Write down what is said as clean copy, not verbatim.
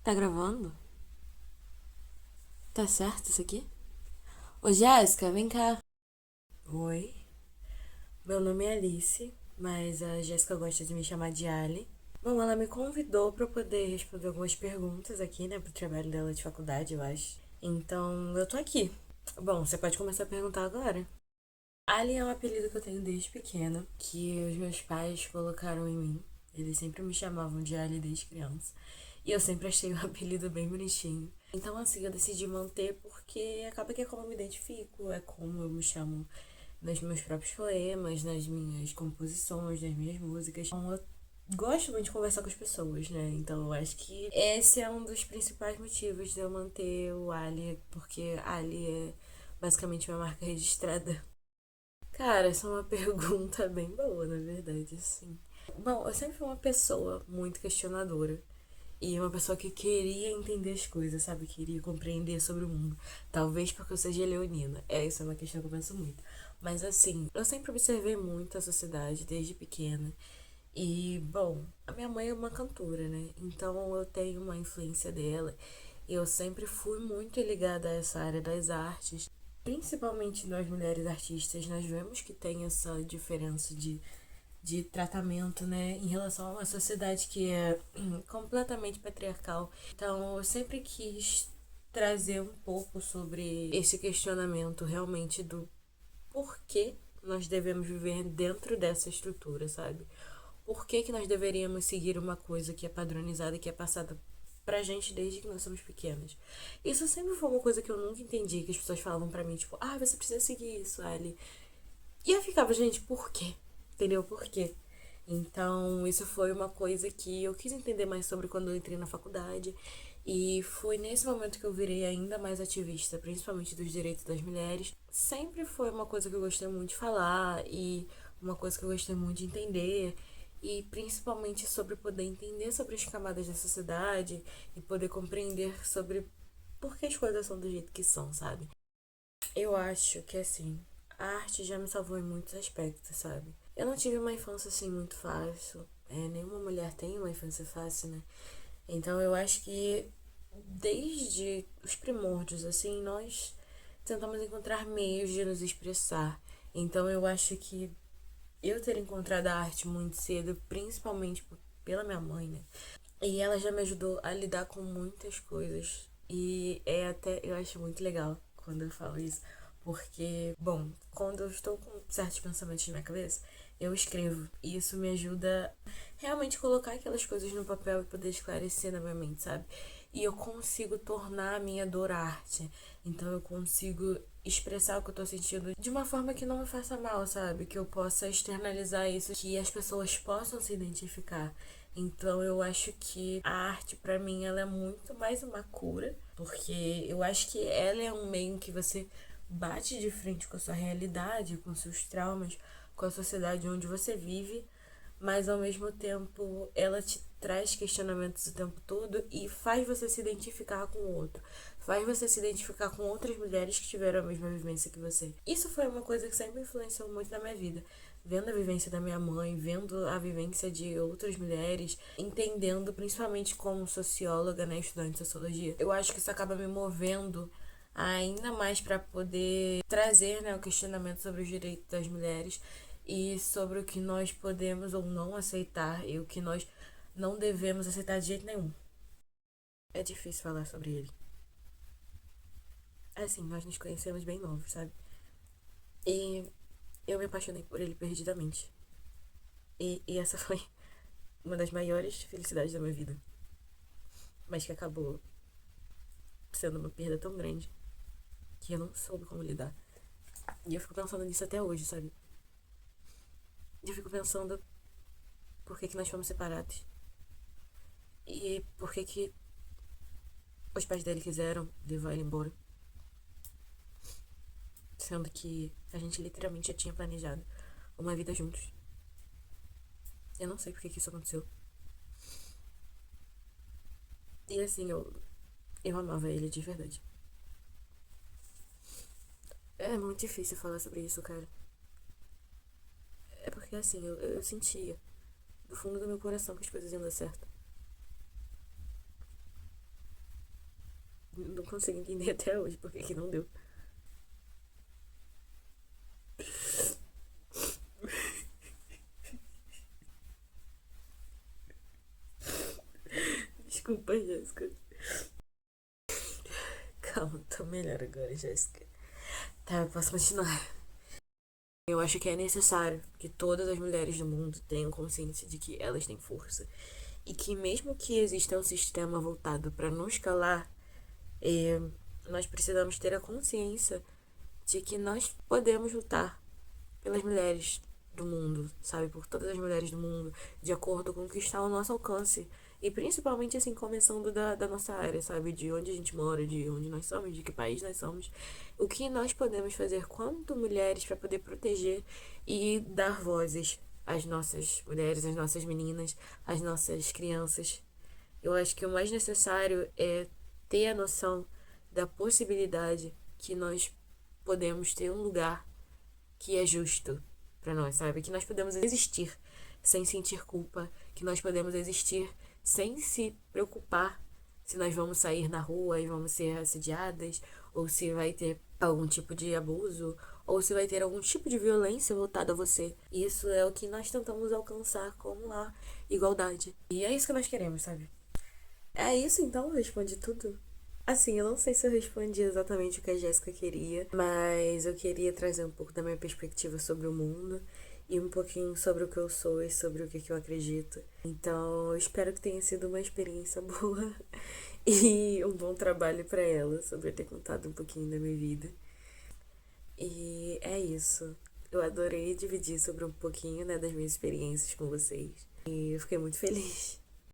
Tá gravando? Tá certo isso aqui? Ô Jéssica, vem cá. Oi, meu nome é Alice, mas a Jéssica gosta de me chamar de Ali. Bom, ela me convidou pra eu poder responder algumas perguntas aqui, né, pro trabalho dela de faculdade, eu acho. Então, eu tô aqui. Bom, você pode começar a perguntar agora. Ali é um apelido que eu tenho desde pequena, que os meus pais colocaram em mim. Eles sempre me chamavam de Ali desde criança. E eu sempre achei o apelido bem bonitinho. Então, assim, eu decidi manter porque acaba que é como eu me identifico, é como eu me chamo nos meus próprios poemas, nas minhas composições, nas minhas músicas. Então, eu gosto muito de conversar com as pessoas, né? Então, eu acho que esse é um dos principais motivos de eu manter o Ali, porque Ali é basicamente uma marca registrada. Cara, essa é uma pergunta bem boa, na verdade, assim. Bom, eu sempre fui uma pessoa muito questionadora. E uma pessoa que queria entender as coisas, sabe? Queria compreender sobre o mundo. Talvez porque eu seja leonina. Isso é uma questão que eu penso muito. Mas assim, eu sempre observei muito a sociedade desde pequena. E, bom, a minha mãe é uma cantora, né? Então eu tenho uma influência dela. Eu sempre fui muito ligada a essa área das artes. Principalmente nós mulheres artistas, nós vemos que tem essa diferença de tratamento, né, em relação a uma sociedade que é completamente patriarcal. Então, eu sempre quis trazer um pouco sobre esse questionamento realmente do porquê nós devemos viver dentro dessa estrutura, sabe? Por que que nós deveríamos seguir uma coisa que é padronizada e que é passada pra gente desde que nós somos pequenas? Isso sempre foi uma coisa que eu nunca entendi, que as pessoas falavam pra mim, tipo, você precisa seguir isso, Ali. E eu ficava, gente, por quê? Entendeu? Por quê? Então, isso foi uma coisa que eu quis entender mais sobre quando eu entrei na faculdade. E foi nesse momento que eu virei ainda mais ativista, principalmente dos direitos das mulheres. Sempre foi uma coisa que eu gostei muito de falar e uma coisa que eu gostei muito de entender. E principalmente sobre poder entender sobre as camadas da sociedade e poder compreender sobre por que as coisas são do jeito que são, sabe? Eu acho que assim, a arte já me salvou em muitos aspectos, sabe? Eu não tive uma infância assim muito fácil. Nenhuma mulher tem uma infância fácil, né? Então eu acho que desde os primórdios, assim, nós tentamos encontrar meios de nos expressar. Então eu acho que eu ter encontrado a arte muito cedo, principalmente pela minha mãe, né? E ela já me ajudou a lidar com muitas coisas. E é até, eu acho muito legal quando eu falo isso. Porque, bom, quando eu estou com certos pensamentos na minha cabeça, eu escrevo. E isso me ajuda realmente colocar aquelas coisas no papel e poder esclarecer na minha mente, sabe? E eu consigo tornar a minha dor arte. Então eu consigo expressar o que eu tô sentindo de uma forma que não me faça mal, sabe? Que eu possa externalizar isso, que as pessoas possam se identificar. Então eu acho que a arte pra mim ela é muito mais uma cura, porque eu acho que ela é um meio que você bate de frente com a sua realidade, com seus traumas, com a sociedade onde você vive, mas ao mesmo tempo ela te traz questionamentos o tempo todo e faz você se identificar com o outro. Faz você se identificar com outras mulheres que tiveram a mesma vivência que você. Isso foi uma coisa que sempre influenciou muito na minha vida. Vendo a vivência da minha mãe, vendo a vivência de outras mulheres, entendendo principalmente como socióloga, né, estudante de sociologia. Eu acho que isso acaba me movendo ainda mais para poder trazer, né, o questionamento sobre os direitos das mulheres e sobre o que nós podemos ou não aceitar e o que nós não devemos aceitar de jeito nenhum. É difícil falar sobre ele. Assim, nós nos conhecemos bem novos, sabe? E eu me apaixonei por ele perdidamente. E essa foi uma das maiores felicidades da minha vida. Mas que acabou sendo uma perda tão grande que eu não soube como lidar. E eu fico pensando nisso até hoje, sabe? E eu fico pensando por que nós fomos separados. E por que os pais dele quiseram levar ele embora. Sendo que a gente literalmente já tinha planejado uma vida juntos. Eu não sei por que isso aconteceu. E assim, eu amava ele de verdade. É muito difícil falar sobre isso, cara. É porque assim, eu sentia do fundo do meu coração que as coisas iam dar certo. consigo entender até hoje porque que não deu. Desculpa, Jéssica. Calma, tô melhor agora, Jéssica. Tá, eu posso continuar. Eu acho que é necessário que todas as mulheres do mundo tenham consciência de que elas têm força. E que mesmo que exista um sistema voltado para nos calar, nós precisamos ter a consciência de que nós podemos lutar pelas mulheres do mundo, sabe? Por todas as mulheres do mundo, de acordo com o que está ao nosso alcance. E principalmente, assim, começando da nossa área, sabe? De onde a gente mora, de onde nós somos, de que país nós somos. O que nós podemos fazer quanto mulheres para poder proteger e dar vozes às nossas mulheres, às nossas meninas, às nossas crianças. Eu acho que o mais necessário é ter a noção da possibilidade que nós podemos ter um lugar que é justo para nós, sabe? Que nós podemos existir sem sentir culpa, que nós podemos existir sem se preocupar se nós vamos sair na rua e vamos ser assediadas, ou se vai ter algum tipo de abuso, ou se vai ter algum tipo de violência voltada a você. Isso é o que nós tentamos alcançar como a igualdade. E é isso que nós queremos, sabe? É isso então, eu respondi tudo. Assim, eu não sei se eu respondi exatamente o que a Jéssica queria, mas eu queria trazer um pouco da minha perspectiva sobre o mundo e um pouquinho sobre o que eu sou e sobre o que eu acredito. Então, eu espero que tenha sido uma experiência boa e um bom trabalho para ela sobre eu ter contado um pouquinho da minha vida. E é isso. Eu adorei dividir sobre um pouquinho, né, das minhas experiências com vocês. E eu fiquei muito feliz.